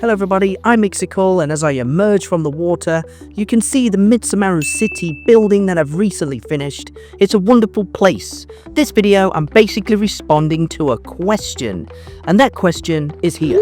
Hello everybody, I'm MrCrayfish, and as I emerge from the water, you can see the Midsomaru City building that I've recently finished. It's a wonderful place. This video, I'm basically responding to a question, and that question is here.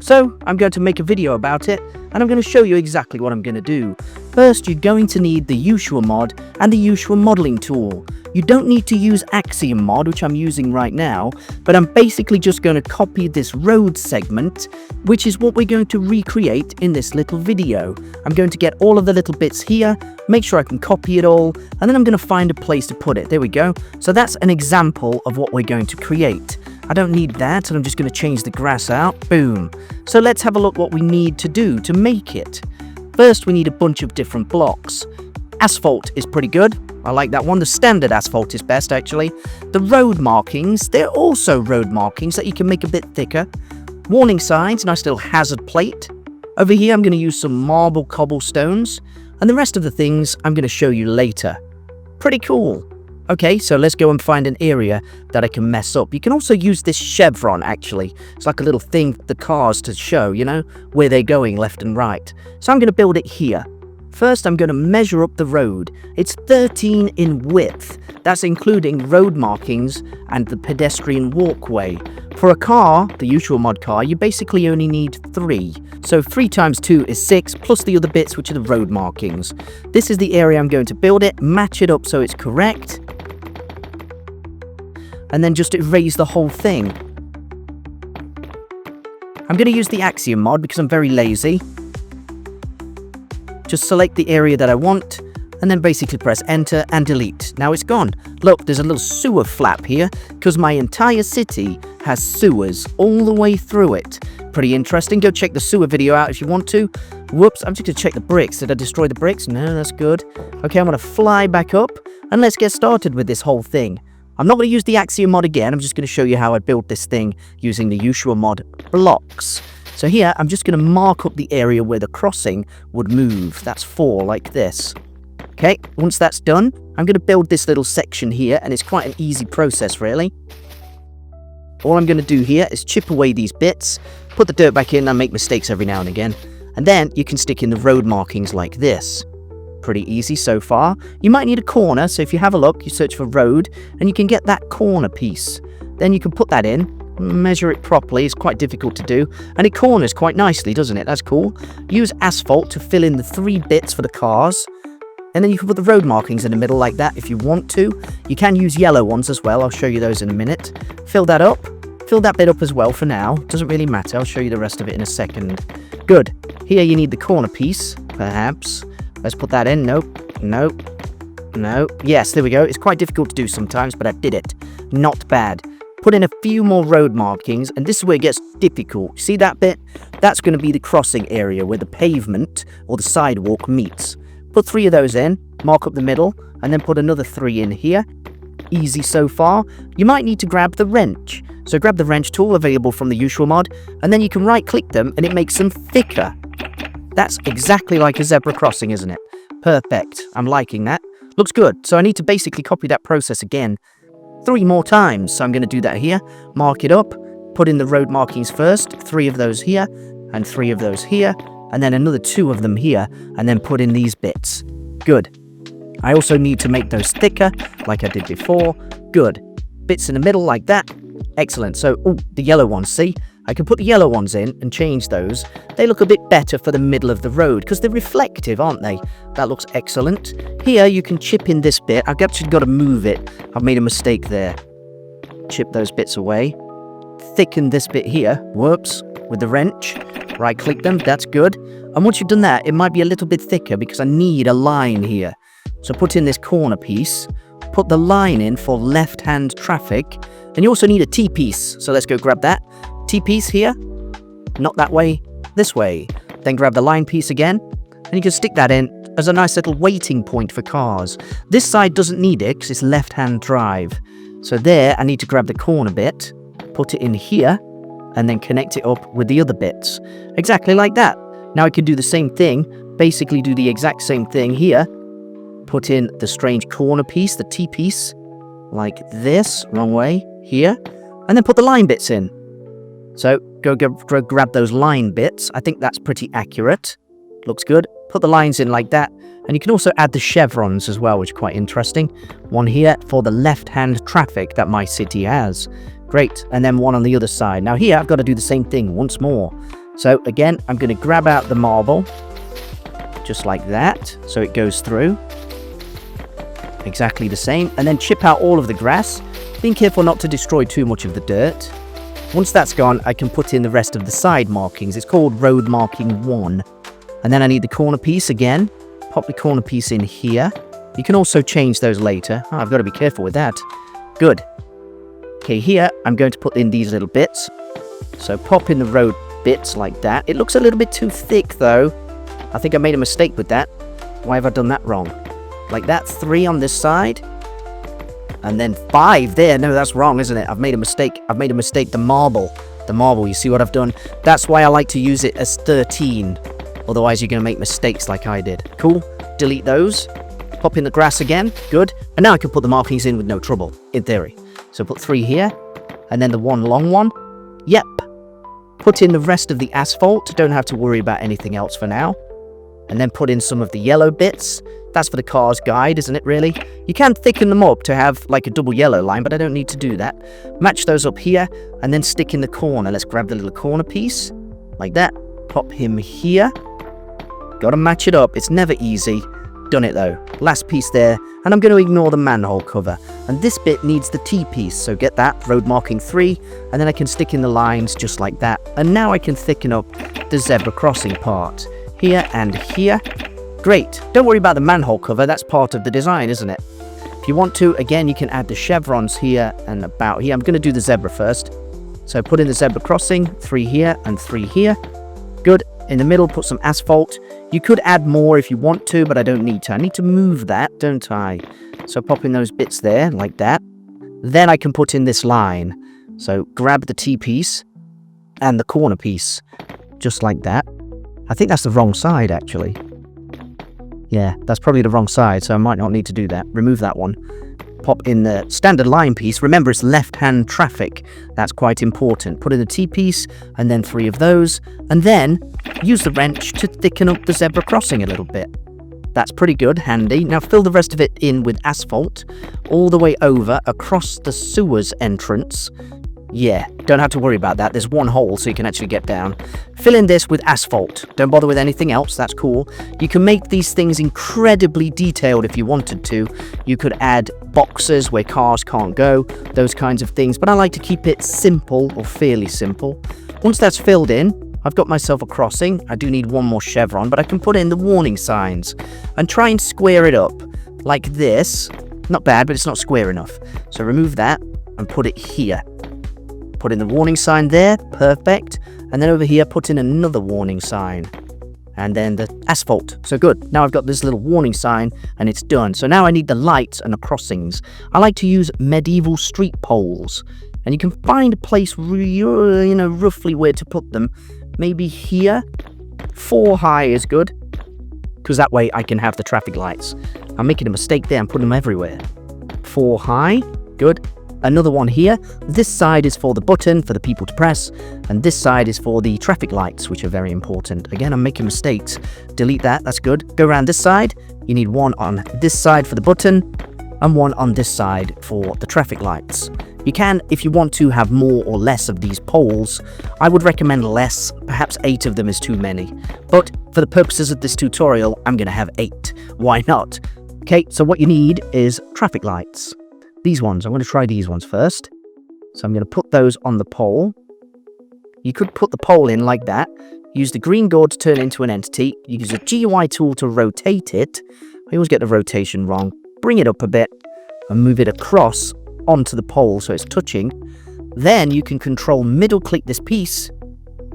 So, I'm going to make a video about it, and I'm going to show you exactly what I'm going to do. First, you're going to need the Yuushya mod and the Yuushya Modelling tool. You don't need to use Axiom mod, which I'm using right now, but I'm basically just going to copy this road segment, which is what we're going to recreate in this little video. I'm going to get all of the little bits here, make sure I can copy it all, and then I'm going to find a place to put it. There we go. So that's an example of what we're going to create. I don't need that, and I'm just going to change the grass out. Boom. So let's have a look what we need to do to make it. First, we need a bunch of different blocks. Asphalt is pretty good. I like that one. The standard asphalt is best, actually. The road markings, they're also road markings that you can make a bit thicker. Warning signs, nice little hazard plate. Over here, I'm going to use some marble cobblestones. And the rest of the things, I'm going to show you later. Pretty cool. Okay, so let's go and find an area that I can mess up. You can also use this chevron, actually. It's like a little thing for the cars to show, you know, where they're going left and right. So I'm going to build it here. First, I'm going to measure up the road. It's 13 in width. That's including road markings and the pedestrian walkway. For a car, the Yuushya mod car, you basically only need 3. So 3 times 2 is 6, plus the other bits, which are the road markings. This is the area I'm going to build it, match it up so it's correct, and then just erase the whole thing. I'm going to use the Axiom mod because I'm very lazy. Just select the area that I want, and then basically press enter and delete. Now it's gone. Look, there's a little sewer flap here, because my entire city has sewers all the way through it. Pretty interesting. Go check the sewer video out if you want to. Whoops, I'm just going to check the bricks. Did I destroy the bricks? No, that's good. Okay, I'm going to fly back up, and let's get started with this whole thing. I'm not going to use the Axiom mod again. I'm just going to show you how I built this thing using the Yuushya mod blocks. So here, I'm just going to mark up the area where the crossing would move. That's 4, like this. Okay, once that's done, I'm going to build this little section here, and it's quite an easy process, really. All I'm going to do here is chip away these bits, put the dirt back in. I make mistakes every now and again. And then you can stick in the road markings like this. Pretty easy so far. You might need a corner, so if you have a look, you search for road, and you can get that corner piece. Then you can put that in, measure it properly. It's quite difficult to do, and it corners quite nicely, doesn't it? That's cool. Use asphalt to fill in the 3 bits for the cars, and then you can put the road markings in the middle like that if you want to. You can use yellow ones as well. I'll show you those in a minute. Fill that up. Fill that bit up as well for now. Doesn't really matter. I'll show you the rest of it in a second. Good. Here you need the corner piece, perhaps. Let's put that in. Nope. Nope. No. Yes, there we go. It's quite difficult to do sometimes, but I did it. Not bad. Put in a few more road markings, and this is where it gets difficult. See that bit? That's going to be the crossing area where the pavement or the sidewalk meets. Put 3 of those in, mark up the middle, and then put another 3 in here. Easy so far. You might need to grab the wrench. So grab the wrench tool available from the Yuushya mod, and then you can right-click them, and it makes them thicker. That's exactly like a zebra crossing, isn't it? Perfect. I'm liking that. Looks good. So I need to basically copy that process again 3 more times. So I'm going to do that here. Mark it up. Put in the road markings first. 3 of those here. And 3 of those here. And then another 2 of them here. And then put in these bits. Good. I also need to make those thicker, like I did before. Good. Bits in the middle like that. Excellent. So, the yellow ones, see? I can put the yellow ones in and change those. They look a bit better for the middle of the road because they're reflective, aren't they? That looks excellent. Here, you can chip in this bit. I've actually got to move it. I've made a mistake there. Chip those bits away. Thicken this bit here. Whoops. With the wrench. Right-click them. That's good. And once you've done that, it might be a little bit thicker because I need a line here. So put in this corner piece. Put the line in for left-hand traffic. And you also need a T-piece. So let's go grab that. T-piece here, not that way, this way. Then grab the line piece again, and you can stick that in as a nice little waiting point for cars. This side doesn't need it because it's left-hand drive. So there, I need to grab the corner bit, put it in here, and then connect it up with the other bits. Exactly like that. Now I can do the same thing, basically do the exact same thing here. Put in the strange corner piece, the T-piece, like this, wrong way, here, and then put the line bits in. So go grab those line bits. I think that's pretty accurate. Looks good. Put the lines in like that. And you can also add the chevrons as well, which is quite interesting. One here for the left-hand traffic that my city has. Great. And then one on the other side. Now here, I've got to do the same thing once more. So again, I'm going to grab out the marble. Just like that. So it goes through. Exactly the same. And then chip out all of the grass. Being careful not to destroy too much of the dirt. Once that's gone, I can put in the rest of the side markings. It's called road marking 1. And then I need the corner piece again. Pop the corner piece in here. You can also change those later. Oh, I've got to be careful with that. Good. Okay, here I'm going to put in these little bits. So pop in the road bits like that. It looks a little bit too thick though. I think I made a mistake with that. Why have I done that wrong? Like that, 3 on this side. And then 5 there. No, that's wrong, isn't it? I've made a mistake. The marble, you see what I've done? That's why I like to use it as 13. Otherwise, you're going to make mistakes like I did. Cool. Delete those. Pop in the grass again. Good. And now I can put the markings in with no trouble, in theory. So put 3 here. And then the one long one. Yep. Put in the rest of the asphalt. Don't have to worry about anything else for now. And then put in some of the yellow bits. That's for the car's guide, isn't it, really? You can thicken them up to have like a double yellow line, but I don't need to do that. Match those up here, and then stick in the corner. Let's grab the little corner piece, like that. Pop him here. Gotta match it up. It's never easy. Done it, though. Last piece there, and I'm going to ignore the manhole cover. And this bit needs the T-piece, so get that, road marking 3, and then I can stick in the lines just like that. And now I can thicken up the zebra crossing part. Here and here. Great. Don't worry about the manhole cover. That's part of the design, isn't it? If you want to, again, you can add the chevrons here and about here. I'm going to do the zebra first. So put in the zebra crossing, 3 here and 3 here. Good. In the middle, put some asphalt. You could add more if you want to, but I don't need to. I need to move that, don't I? So pop in those bits there, like that. Then I can put in this line. So grab the T-piece and the corner piece, just like that. I think that's the wrong side, actually. Yeah, that's probably the wrong side, so I might not need to do that. Remove that one. Pop in the standard line piece. Remember, it's left-hand traffic. That's quite important. Put in the T-piece, and then 3 of those. And then use the wrench to thicken up the zebra crossing a little bit. That's pretty good, handy. Now fill the rest of it in with asphalt, all the way over, across the sewers entrance. Yeah, don't have to worry about that. There's one hole, so you can actually get down. Fill in this with asphalt. Don't bother with anything else. That's cool. You can make these things incredibly detailed if you wanted to. You could add boxes where cars can't go, those kinds of things. But I like to keep it simple, or fairly simple. Once that's filled in, I've got myself a crossing. I do need one more chevron, but I can put in the warning signs and try and square it up like this. Not bad, but it's not square enough. So remove that and put it here. Put in the warning sign there, perfect. And then over here, put in another warning sign. And then the asphalt. So good. Now I've got this little warning sign and it's done. So now I need the lights and the crossings. I like to use medieval street poles. And you can find a place, roughly where to put them. Maybe here. 4 high is good. Because that way I can have the traffic lights. I'm making a mistake there. I'm putting them everywhere. 4 high. Good. Another one here. This side is for the button for the people to press, and this side is for the traffic lights, which are very important. Again, I'm making mistakes. Delete that. That's good. Go around this side. You need one on this side for the button and one on this side for the traffic lights. You can, if you want to, have more or less of these poles. I would recommend less. Perhaps 8 of them is too many. But for the purposes of this tutorial, I'm going to have 8. Why not? Okay, so what you need is traffic lights. These ones, I'm going to try these ones first. So I'm going to put those on the pole. You could put the pole in like that. Use the green gourd to turn it into an entity. You use a GUI tool to rotate it. I always get the rotation wrong. Bring it up a bit and move it across onto the pole so it's touching. Then you can control middle click this piece,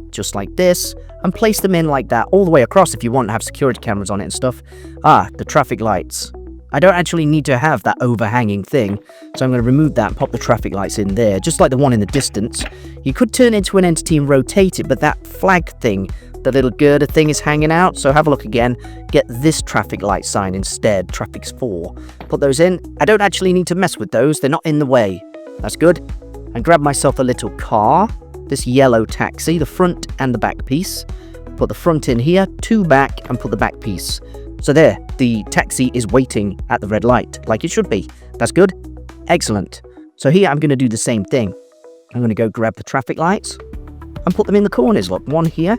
just like this, and place them in like that all the way across if you want to have security cameras on it and stuff. The traffic lights. I don't actually need to have that overhanging thing, so I'm going to remove that and pop the traffic lights in there, just like the one in the distance. You could turn it into an entity and rotate it, but that flag thing, the little girder thing, is hanging out, so have a look again. Get this traffic light sign instead, traffic's 4. Put those in. I don't actually need to mess with those, they're not in the way. That's good. And grab myself a little car. this yellow taxi, the front and the back piece. Put the front in here, 2 back, and put the back piece. So there, the taxi is waiting at the red light, like it should be. That's good. Excellent. So here I'm going to do the same thing. I'm going to go grab the traffic lights and put them in the corners. Look, one here.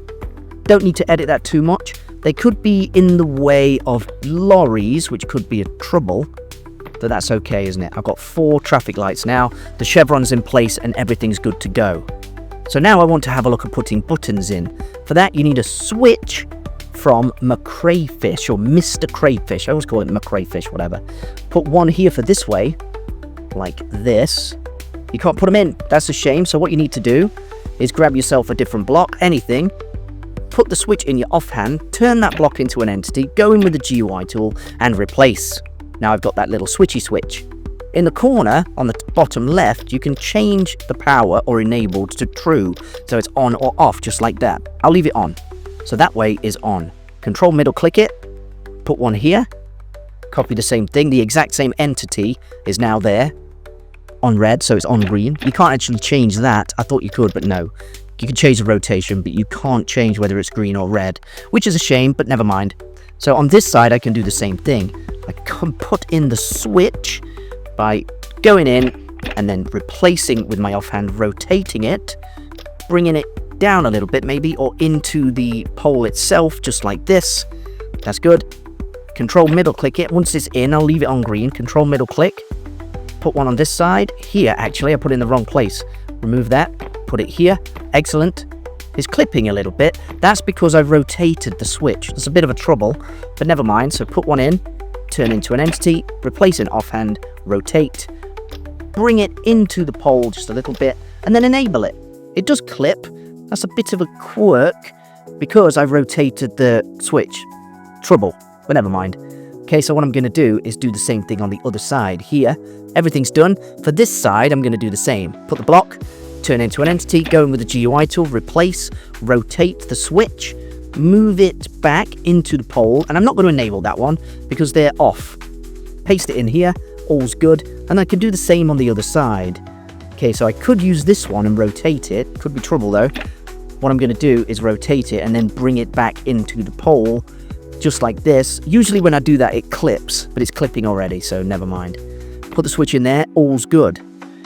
Don't need to edit that too much. They could be in the way of lorries, which could be a trouble. But that's okay, isn't it? I've got 4 traffic lights now. The chevron's in place and everything's good to go. So now I want to have a look at putting buttons in. For that, you need a switch from MrCrayfish or Mr. Crayfish. I always call it MrCrayfish, whatever. Put one here for this way, like this. You can't put them in. That's a shame. So what you need to do is grab yourself a different block, anything. Put the switch in your offhand, turn that block into an entity, go in with the GUI tool and replace. Now I've got that little switchy switch. In the corner, on the bottom left, you can change the power or enabled to true. So it's on or off, just like that. I'll leave it on. So that way is on. Control middle click it, put one here, copy the same thing. The exact same entity is now there on red, so it's on green. You can't actually change that. I thought you could, but no. You can change the rotation, but you can't change whether it's green or red, which is a shame, but never mind. So on this side, I can do the same thing. I can put in the switch by going in and then replacing with my offhand, rotating it, bringing it down a little bit maybe, or into the pole itself, just like this. That's good. Control middle click it. Once it's in, I'll leave it on green. Control middle click. Put one on this side. Here, actually, I put it in the wrong place. Remove that. Put it here. Excellent. It's clipping a little bit. That's because I rotated the switch. That's a bit of a trouble, but never mind. So put one in, turn into an entity, replace it offhand, rotate, bring it into the pole just a little bit, and then enable it. It does clip. That's a bit of a quirk because I've rotated the switch. Trouble, but never mind. Okay, so what I'm going to do is do the same thing on the other side. Here, everything's done. For this side, I'm going to do the same. Put the block, turn into an entity, go in with the GUI tool, replace, rotate the switch, move it back into the pole, and I'm not going to enable that one because they're off. Paste it in here, all's good, and I can do the same on the other side. Okay, so I could use this one and rotate it. Could be trouble though. What I'm going to do is rotate it and then bring it back into the pole, just like this. Usually when I do that, it clips, but it's clipping already, so never mind. Put the switch in there, all's good.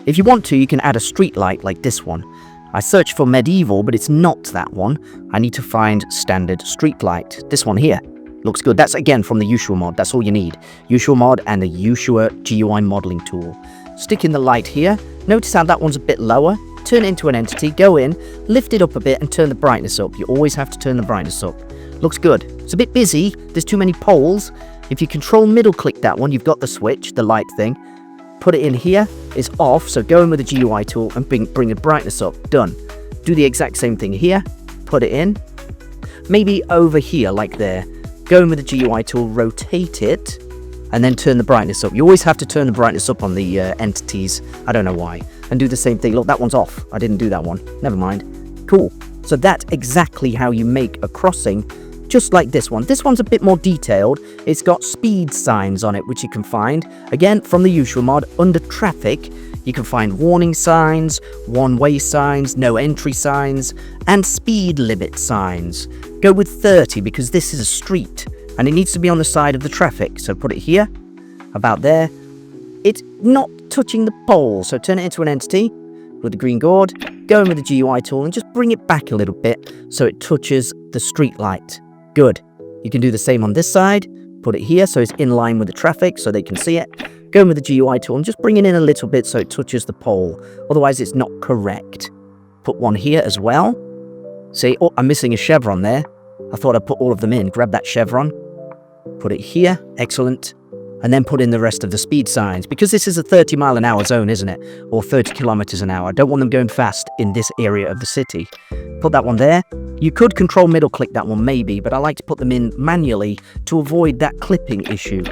If you want to, you can add a street light like this one. I searched for medieval, but it's not that one. I need to find standard street light. This one here. Looks good. That's again from the Yuushya mod. That's all you need. Yuushya mod and the Yuushya GUI modeling tool. Stick in the light here. Notice how that one's a bit lower. Turn it into an entity, go in, lift it up a bit and turn the brightness up. You always have to turn the brightness up. Looks good. It's a bit busy. There's too many poles. If you control middle click that one, you've got the switch, the light thing. Put it in here. It's off, so go in with the GUI tool and bring the brightness up. Done. Do the exact same thing here. Put it in. Maybe over here, like there. Go in with the GUI tool, rotate it, and then turn the brightness up. You always have to turn the brightness up on the entities. I don't know why. And do the same thing. Look, that one's off. I didn't do that one. Never mind. Cool. So that's exactly how you make a crossing, just like this one. This one's a bit more detailed. It's got speed signs on it, which you can find. Again, from the Yuushya mod, under traffic, you can find warning signs, one-way signs, no entry signs, and speed limit signs. Go with 30 because this is a street, and it needs to be on the side of the traffic. So put it here, about there. It's not touching the pole, so turn it into an entity with the green gourd, go in with the GUI tool and just bring it back a little bit so it touches the street light. Good. You can do the same on this side, put it here so it's in line with the traffic so they can see it. Go in with the GUI tool and just bring it in a little bit so it touches the pole, otherwise it's not correct. Put one here as well. See, oh, I'm missing a chevron there. I thought I'd put all of them in. Grab that chevron, put it here, excellent. And then put in the rest of the speed signs, because this is a 30-mile-an-hour zone, isn't it? Or 30 kilometers an hour. I don't want them going fast in this area of the city. Put that one there. You could control middle click that one maybe, but I like to put them in manually to avoid that clipping issue.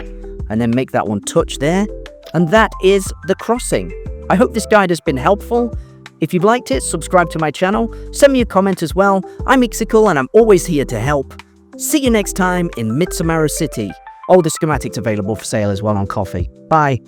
And then make that one touch there. And that is the crossing. I hope this guide has been helpful. If you've liked it, subscribe to my channel. Send me a comment as well. I'm MrCrayfish and I'm always here to help. See you next time in Midsummer City. All the schematics available for sale as well on Coffee. Bye.